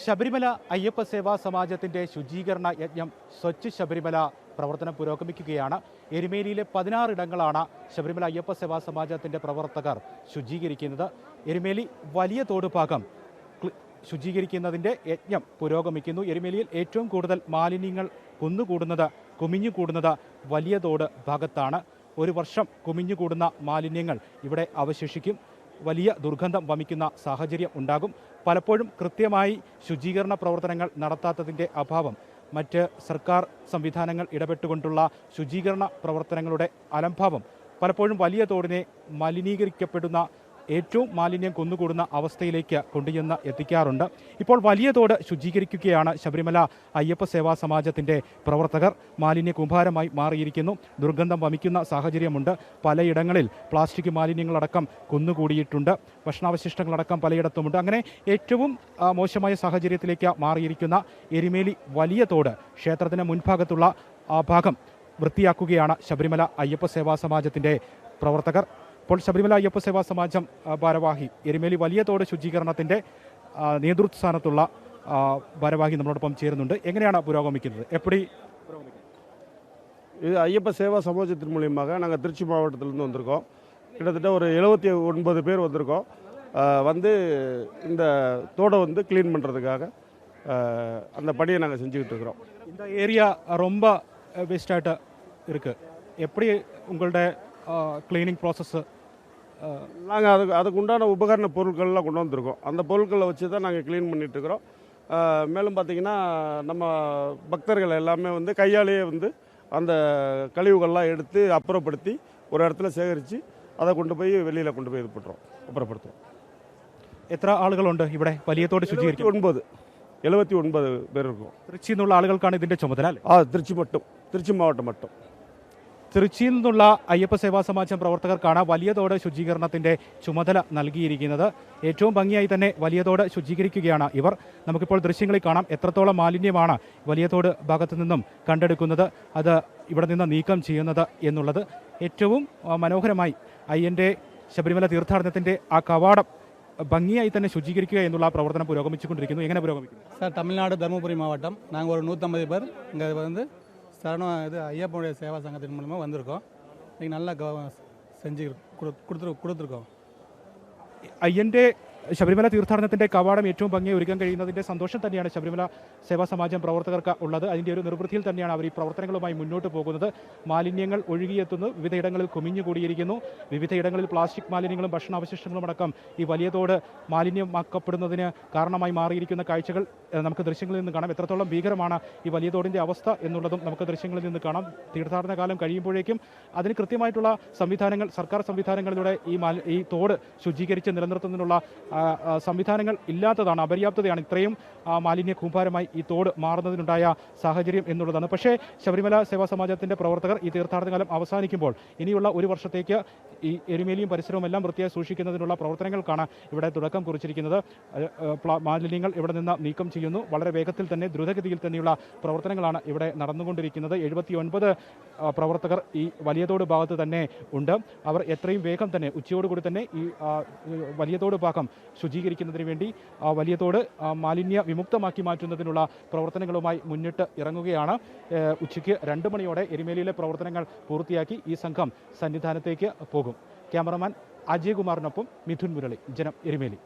ശബരിമല അയ്യപ്പ സേവാ സമാജത്തിന്റെ ശുചീകരണ യജ്ഞം സ്വച്ഛ് ശബരിമല പ്രവർത്തനം പുരോഗമിക്കുകയാണ്. എരുമേലിയിലെ 16 ഇടങ്ങളാണ് ശബരിമല അയ്യപ്പ സേവാ സമാജത്തിന്റെ പ്രവർത്തകർ ശുചീകരിക്കുന്നത്. എരുമേലി വലിയ തോട് ഭാഗം ശുചീകരിക്കുന്നതിന്റെ യജ്ഞം പുരോഗമിക്കുന്നു. എരുമേലിയിൽ ഏറ്റവും കൂടുതൽ മാലിന്യങ്ങൾ കുമിഞ്ഞുകൂടുന്നത് വലിയ തോട് ഭാഗത്താണ്. ഒരു വർഷം കുമിഞ്ഞുകൂടുന്ന മാലിന്യങ്ങൾ ഇവിടെ അവശേഷിക്കും. വലിയ ദുർഗന്ധം വമിക്കുന്ന സാഹചര്യം ഉണ്ടാകും. പലപ്പോഴും കൃത്യമായി ശുചീകരണ പ്രവർത്തനങ്ങൾ നടത്താത്തതിൻ്റെ അഭാവം, മറ്റ് സർക്കാർ സംവിധാനങ്ങൾ ഇടപെട്ടുകൊണ്ടുള്ള ശുചീകരണ പ്രവർത്തനങ്ങളുടെ അലംഭാവം പലപ്പോഴും വലിയ തോടിനെ മലിനീകരിക്കപ്പെടുന്ന, ഏറ്റവും മാലിന്യം കുന്നുകൂടുന്ന അവസ്ഥയിലേക്ക് കൊണ്ടുചെന്ന് എത്തിക്കാറുണ്ട്. ഇപ്പോൾ വലിയ തോട് ശുചീകരിക്കുകയാണ് ശബരിമല അയ്യപ്പ സേവാ സമാജത്തിൻ്റെ പ്രവർത്തകർ. മാലിന്യ കൂമ്പാരമായി മാറിയിരിക്കുന്നു. ദുർഗന്ധം വമിക്കുന്ന സാഹചര്യമുണ്ട്. പലയിടങ്ങളിൽ പ്ലാസ്റ്റിക് മാലിന്യങ്ങളടക്കം കുന്നുകൂടിയിട്ടുണ്ട്. ഭക്ഷണാവശിഷ്ടങ്ങളടക്കം പലയിടത്തുമുണ്ട്. അങ്ങനെ ഏറ്റവും മോശമായ സാഹചര്യത്തിലേക്ക് മാറിയിരിക്കുന്ന എരുമേലി വലിയ തോട് ക്ഷേത്രത്തിന് മുൻഭാഗത്തുള്ള ആ ഭാഗം വൃത്തിയാക്കുകയാണ് ശബരിമല അയ്യപ്പ സേവാ സമാജത്തിൻ്റെ പ്രവർത്തകർ. ഇപ്പോൾ ശബരിമല അയ്യപ്പ സേവാ സമാജം ഭാരവാഹി, എരുമേലി വലിയ തോട് ശുചീകരണത്തിൻ്റെ നേതൃസ്ഥാനത്തുള്ള ഭാരവാഹി നമ്മളോടൊപ്പം ചേരുന്നുണ്ട്. എങ്ങനെയാണ് പുരോഗമിക്കുന്നത്? இது ஐயப்ப சேவா சமாஜத்தின் மூலியமாக நாங்கள் திருச்சி மாவட்டத்திலேருந்து வந்திருக்கோம். கிட்டத்தட்ட ஒரு 79 பேர் வந்திருக்கோம். வந்து இந்த தோடை வந்து க்ளீன் பண்ணுறதுக்காக அந்த பணியை நாங்கள் செஞ்சுக்கிட்டு இருக்கிறோம். இந்த ஏரியா ரொம்ப வேஸ்டாகிட்டு இருக்குது. எப்படி உங்களுடைய கிளீனிங் ப்ராசஸ்? நாங்கள் அதுக்கு உண்டான உபகரண பொருட்கள்லாம் கொண்டு வந்திருக்கோம். அந்த பொருட்களை வச்சு தான் நாங்கள் க்ளீன் பண்ணிகிட்ருக்கிறோம். மேலும் பார்த்திங்கன்னா நம்ம பக்தர்கள் எல்லாமே வந்து கையாலேயே வந்து அந்த கழிவுகள்லாம் எடுத்து அப்புறப்படுத்தி ஒரு இடத்துல சேகரித்து அதை கொண்டு போய் வெளியில் கொண்டு போய் இது பண்ணுறோம், அப்புறப்படுத்துகிறோம். എത്ര ആളുകളുണ്ട് ഇവിടെ വലിയ തോട് ശുചീകരിക്കും? 79 பேர் இருக்கும். திருச்சியில் നിന്നുള്ള ആളുകൾക്കാണ് ഇതിൻ്റെ ചുമതല? திருச்சி மாவட்டம் மட்டும். തിരുച്ചിയിൽ നിന്നുള്ള അയ്യപ്പ സേവാ സമാജം പ്രവർത്തകർക്കാണ് വലിയ തോട് ശുചീകരണത്തിൻ്റെ ചുമതല നൽകിയിരിക്കുന്നത്. ഏറ്റവും ഭംഗിയായി തന്നെ വലിയ തോട് ശുചീകരിക്കുകയാണ് ഇവർ. നമുക്കിപ്പോൾ ദൃശ്യങ്ങളിൽ കാണാം എത്രത്തോളം മാലിന്യമാണ് വലിയ തോട് ഭാഗത്തു നിന്നും കണ്ടെടുക്കുന്നത്, അത് ഇവിടെ നിന്ന് നീക്കം ചെയ്യുന്നത് എന്നുള്ളത്. ഏറ്റവും മനോഹരമായി അയ്യൻ്റെ ശബരിമല തീർത്ഥാടനത്തിൻ്റെ ആ കവാടം ഭംഗിയായി തന്നെ ശുചീകരിക്കുക എന്നുള്ള പ്രവർത്തനം പുരോഗമിച്ചുകൊണ്ടിരിക്കുന്നു. എങ്ങനെ പുരോഗമിക്കുന്നു സാർ? തമിഴ്നാട് தருமபுரி மாவட்டம். நாங்கள் ஒரு 150 பேர் இங்கே வந்து இது ஐயப்பனுடைய சேவா சங்கத்தின் மூலமாக வந்திருக்கோம். இன்றைக்கி நல்லா செஞ்சு கொடுத்துருக்கோம். അയ്യൻ്റെ ശബരിമല തീർത്ഥാടനത്തിൻ്റെ കവാടം ഏറ്റവും ഭംഗിയായി ഒരുക്കാൻ കഴിയുന്നതിൻ്റെ സന്തോഷം തന്നെയാണ് ശബരിമല സേവാ സമാജം പ്രവർത്തകർക്ക് ഉള്ളത്. അതിൻ്റെ ഒരു നിർവൃത്തിയിൽ തന്നെയാണ് അവർ ഈ പ്രവർത്തനങ്ങളുമായി മുന്നോട്ട് പോകുന്നത്. മാലിന്യങ്ങൾ ഒഴുകിയെത്തുന്നു, വിവിധയിടങ്ങളിൽ കുമിഞ്ഞുകൂടിയിരിക്കുന്നു. വിവിധയിടങ്ങളിൽ പ്ലാസ്റ്റിക് മാലിന്യങ്ങളും ഭക്ഷണാവശിഷ്ടങ്ങളും അടക്കം ഈ വലിയ തോട് മാലിന്യമാക്കപ്പെടുന്നതിന് കാരണമായി മാറിയിരിക്കുന്ന കാഴ്ചകൾ നമുക്ക് ദൃശ്യങ്ങളിൽ നിന്ന് കാണാം. എത്രത്തോളം ഭീകരമാണ് ഈ വലിയ തോടിൻ്റെ അവസ്ഥ എന്നുള്ളതും നമുക്ക് ദൃശ്യങ്ങളിൽ നിന്ന് കാണാം. തീർത്ഥാടന കാലം കഴിയുമ്പോഴേക്കും അതിന് കൃത്യമായിട്ടുള്ള സംവിധാനങ്ങൾ, സർക്കാർ സംവിധാനങ്ങളിലൂടെ ഈ തോട് ശുചീകരിച്ച് നിലനിർത്തുന്നതിനുള്ള സംവിധാനങ്ങൾ ഇല്ലാത്തതാണ്, അപര്യാപ്തതയാണ് ഇത്രയും മാലിന്യ കൂമ്പാരമായി ഈ തോട് മാറുന്നതിനുണ്ടായ സാഹചര്യം എന്നുള്ളതാണ്. പക്ഷേ ശബരിമല സേവാ സമാജത്തിൻ്റെ പ്രവർത്തകർ ഈ തീർത്ഥാടനകാലം അവസാനിക്കുമ്പോൾ ഇനിയുള്ള ഒരു വർഷത്തേക്ക് ഈ എരുമേലിയും പരിസരവും എല്ലാം വൃത്തിയായി സൂക്ഷിക്കുന്നതിനുള്ള പ്രവർത്തനങ്ങൾക്കാണ് ഇവിടെ തുടക്കം കുറിച്ചിരിക്കുന്നത്. മാലിന്യങ്ങൾ ഇവിടെ നിന്ന് നീക്കം ചെയ്യുന്നു. വളരെ വേഗത്തിൽ തന്നെ, ദ്രുതഗതിയിൽ തന്നെയുള്ള പ്രവർത്തനങ്ങളാണ് ഇവിടെ നടന്നുകൊണ്ടിരിക്കുന്നത്. 79 പ്രവർത്തകർ ഈ വലിയതോട് ഭാഗത്ത് തന്നെ ഉണ്ട്. അവർ എത്രയും വേഗം തന്നെ ഉച്ചയോടുകൂടി തന്നെ ഈ വലിയതോട് ഭാഗം ശുചീകരിക്കുന്നതിന് വേണ്ടി വലിയതോട് മാലിന്യ വിമുക്തമാക്കി മാറ്റുന്നതിനുള്ള പ്രവർത്തനങ്ങളുമായി മുന്നിട്ട് ഇറങ്ങുകയാണ്. ഉച്ചയ്ക്ക് 2 മണിയോടെ എരുമേലിയിലെ പ്രവർത്തനങ്ങൾ പൂർത്തിയാക്കി ഈ സംഘം സന്നിധാനത്തേക്ക് പോകും. ക്യാമറമാൻ അജയകുമാറിനൊപ്പം മിഥുൻ മുരളി, ജനം, എരുമേലി.